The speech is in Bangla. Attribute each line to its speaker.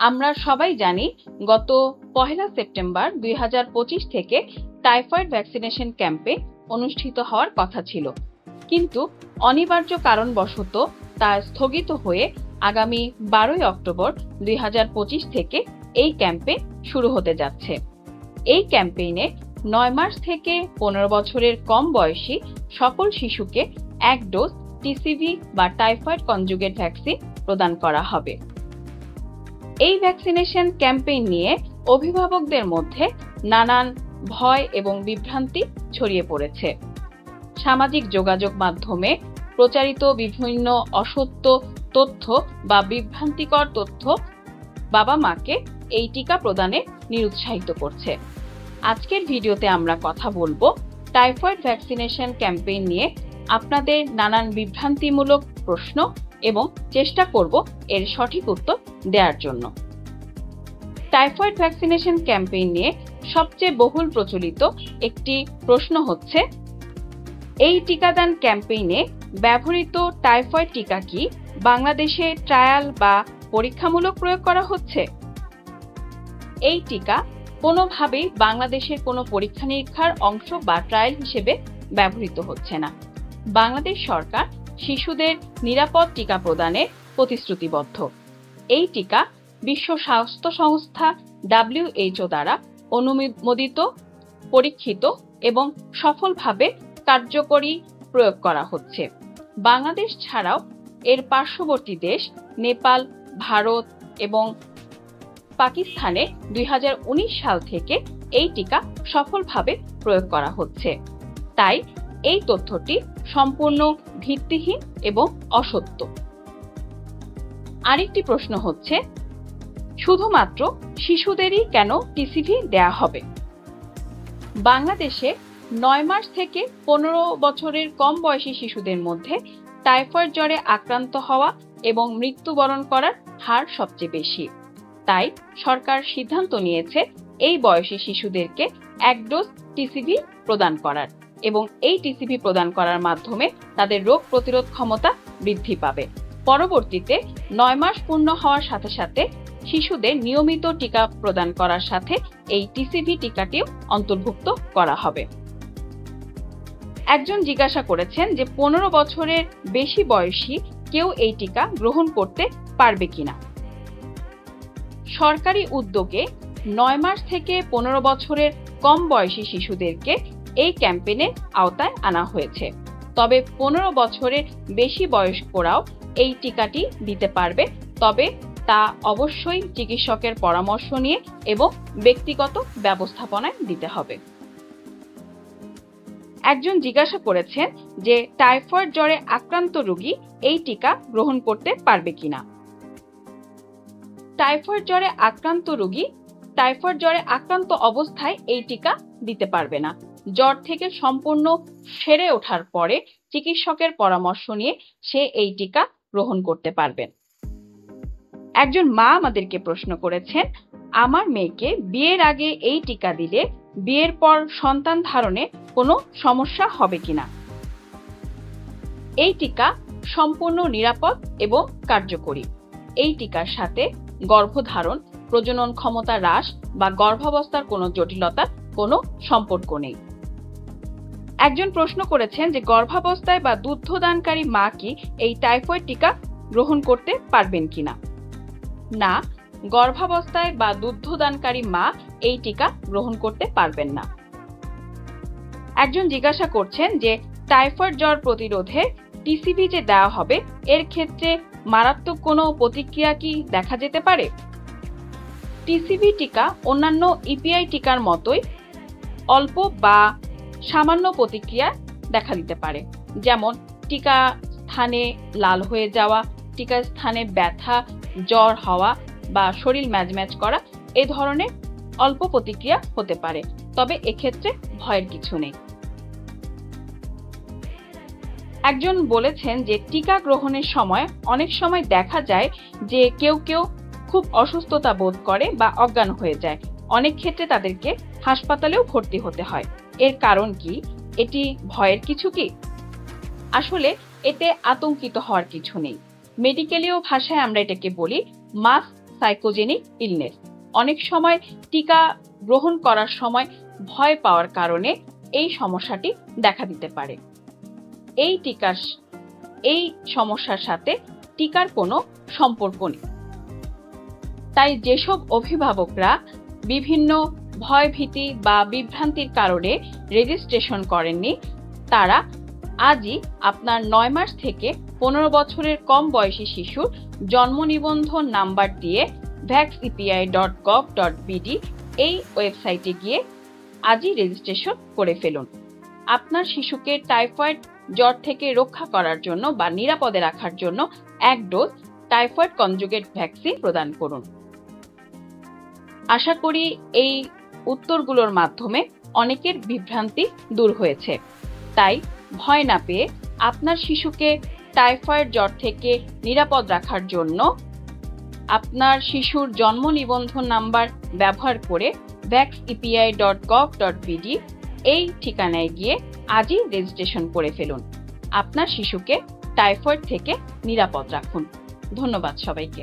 Speaker 1: আমরা সবাই জানি গত 1 সেপ্টেম্বর 2025 থেকে টাইফয়েড ভ্যাকসিনেশন ক্যাম্পেইন অনুষ্ঠিত হওয়ার কথা ছিল, কিন্তু অনিবার্য কারণবশত তা স্থগিত হয়ে আগামী 12 অক্টোবর 2025 থেকে এই ক্যাম্পেইন শুরু হতে যাচ্ছে। এই ক্যাম্পেইনে 9 মাস থেকে 15 বছরের কম বয়সী সকল শিশুকে 1 ডোজ টিসিভি বা টাইফয়েড কনজুগেট ভ্যাকসিন প্রদান করা হবে। এই ভ্যাকসিনেশন ক্যাম্পেইন নিয়ে অভিভাবকদের মধ্যে নানান ভয় এবং বিভ্রান্তি ছড়িয়ে পড়েছে। সামাজিক যোগাযোগ মাধ্যমে প্রচারিত বিভিন্ন অসত্য তথ্য বা বিভ্রান্তিকর তথ্য বাবা মাকে এই টিকা প্রদানে নিরুৎসাহিত করছে। আজকের ভিডিওতে আমরা কথা বলবো টাইফয়েড ভ্যাকসিনেশন ক্যাম্পেইন নিয়ে আপনাদের নানান বিভ্রান্তিমূলক প্রশ্ন এবং চেষ্টা করব এর সঠিক উত্তর দেওয়ার জন্য। টাইফয়েড ভ্যাকসিনেশন ক্যাম্পেইন নিয়ে সবচেয়ে বহুল প্রচলিত একটি প্রশ্ন হচ্ছে, এই টিকাদান ক্যাম্পেইনে ব্যবহৃত টাইফয়েড টিকা কি বাংলাদেশে ট্রায়াল বা পরীক্ষামূলক প্রয়োগ করা হচ্ছে? এই টিকা কোনোভাবেই বাংলাদেশের কোনো পরীক্ষা নিরীক্ষার অংশ বা ট্রায়াল হিসেবে ব্যবহৃত হচ্ছে না। বাংলাদেশ সরকার শিশুদের নিরাপদ টিকা প্রদানে প্রতিশ্রুতিবদ্ধ। এই টিকা বিশ্ব স্বাস্থ্য সংস্থা WHO দ্বারা অনুমোদিত, পরীক্ষিত এবং সফলভাবে কার্যকরী প্রয়োগ করা হচ্ছে। বাংলাদেশ ছাড়াও এর পার্শ্ববর্তী দেশ নেপাল, ভারত এবং পাকিস্তানে 2019 সাল থেকে এই টিকা সফলভাবে প্রয়োগ করা হচ্ছে। তাই এই তথ্যটি সম্পূর্ণ ভিত্তিহীন এবং অসত্য। আরেকটি প্রশ্ন হচ্ছে, শুধুমাত্র শিশুদেরই কেন টিসিভি দেয়া হবে? বাংলাদেশে 9 মাস থেকে 15 বছরের কম বয়সী শিশুদের মধ্যে টাইফয়েড জ্বরে আক্রান্ত হওয়া এবং মৃত্যুবরণ করার হার সবচেয়ে বেশি। তাই সরকার সিদ্ধান্ত নিয়েছে এই বয়সী শিশুদেরকে 1 ডোজ টিসিভি প্রদান করার এবং এই টিসিভি প্রদান করার মাধ্যমে তাদের রোগ প্রতিরোধ ক্ষমতা বৃদ্ধি পাবে। পরবর্তীতে 9 মাস পূর্ণ হওয়ার সাথে সাথে শিশুদের নিয়মিত টিকা প্রদান করার সাথে এই টিসিভি টিকাটিও অন্তর্ভুক্ত করা হবে। একজন জিজ্ঞাসা করেছেন যে 15 বছরের বেশি বয়সী কেউ এই টিকা গ্রহণ করতে পারবে কিনা। সরকারি উদ্যোগে 9 মাস থেকে 15 বছরের কম বয়সী শিশুদেরকে এই ক্যাম্পেইনের আওতায় আনা হয়েছে। তবে 15 বছরের বেশি বয়স্করাও এই টিকাটি দিতে পারবে, তবে তা অবশ্যই চিকিৎসকের পরামর্শ নিয়ে এবং ব্যক্তিগত ব্যবস্থাপনায় দিতে হবে। একজন জিজ্ঞাসা করেছেন যে টাইফয়েড জ্বরে আক্রান্ত রোগী এই টিকা গ্রহণ করতে পারবে কিনা। টাইফয়েড জ্বরে আক্রান্ত অবস্থায় এই টিকা দিতে পারবে না। জ্বর থেকে সম্পূর্ণ সেরে ওঠার পরে চিকিৎসকের পরামর্শ নিয়ে সে এই টিকা গ্রহণ করতে পারবেন। একজন মা আমাদেরকে প্রশ্ন করেছেন, আমার মেয়েকে বিয়ের আগে এই টিকা দিলে বিয়ের পর সন্তান ধারণে কোনো সমস্যা হবে কিনা? এই টিকা সম্পূর্ণ নিরাপদ এবং কার্যকরী। এই টিকার সাথে গর্ভধারণ, প্রজনন ক্ষমতা হ্রাস বা গর্ভাবস্থার কোনো জটিলতার কোনো সম্পর্ক নেই। একজন প্রশ্ন করেছেন যে গর্ভাবস্থায় বা দুগ্ধদানকারী মা কি এই টাইফয়েড টিকা গ্রহণ করতে পারবেন কিনা? না, গর্ভাবস্থায় বা দুগ্ধদানকারী মা এই টিকা গ্রহণ করতে পারবেন না। একজন জিজ্ঞাসা করছেন যে টাইফয়েড জ্বর প্রতিরোধে টিসিভি যে দেওয়া হবে এর ক্ষেত্রে মারাত্মক কোনো প্রতিক্রিয়া কি দেখা যেতে পারে? টিসিভি টিকা অন্যান্য ইপিআই টিকার মতোই অল্প বা সামান্য প্রতিক্রিয়া দেখা দিতে পারে, যেমন টিকা স্থানে লাল হয়ে যাওয়া, টিকা স্থানে ব্যথা, জ্বর হওয়া বা শরীর ম্যাজম্যাজ করা, এই ধরনের অল্প প্রতিক্রিয়া হতে পারে, তবে এক্ষেত্রে ভয়ের কিছু নেই। একজন বলেছেন যে টিকা গ্রহণের সময় অনেক সময় দেখা যায় যে কেউ খুব অসুস্থতা বোধ করে বা অজ্ঞান হয়ে যায়। অনেক ক্ষেত্রে তাদেরকে হাসপাতালেও ভর্তি হতে হয়। এর কারণ কি? এটি ভয়ের কিছু কি? আসলে এতে আতঙ্কিত হওয়ার কিছু নেই। মেডিকেলীয় ভাষায় আমরা এটাকে বলি মাস সাইকোজেনিক ইলনেস। অনেক সময় টিকা গ্রহণ করার সময় ভয় পাওয়ার কারণে এই সমস্যাটি দেখা দিতে পারে। এই সমস্যার সাথে টিকার কোনো সম্পর্ক নেই। তাই যেসব অভিভাবকরা বিভিন্ন ভয়ভীতি বা বিভ্রান্তির কারণে রেজিস্ট্রেশন করেননি, তারা আজই আপনার 9 মাস থেকে 15 বছরের কম বয়সী শিশুর জন্ম নিবন্ধন নাম্বার দিয়ে vaxepi.gov.bd এই ওয়েবসাইটে গিয়ে আজই রেজিস্ট্রেশন করে ফেলুন। আপনার শিশুকে টাইফয়েড জ্বর থেকে রক্ষা করার জন্য বা নিরাপদে রাখার জন্য 1 ডোজ টাইফয়েড কনজুগেট ভ্যাকসিন প্রদান করুন। আশা করি এই উত্তরগুলোর মাধ্যমে অনেকের বিভ্রান্তি দূর হয়েছে। তাই ভয় না পেয়ে আপনার শিশুকে টাইফয়েড জ্বর থেকে নিরাপদ রাখার জন্য আপনার শিশুর জন্ম নিবন্ধন নাম্বার ব্যবহার করে vaxepi.gov.bd এই ঠিকানায় গিয়ে আজই রেজিস্ট্রেশন করে ফেলুন। আপনার শিশুকে টাইফয়েড থেকে নিরাপদ রাখুন। ধন্যবাদ সবাইকে।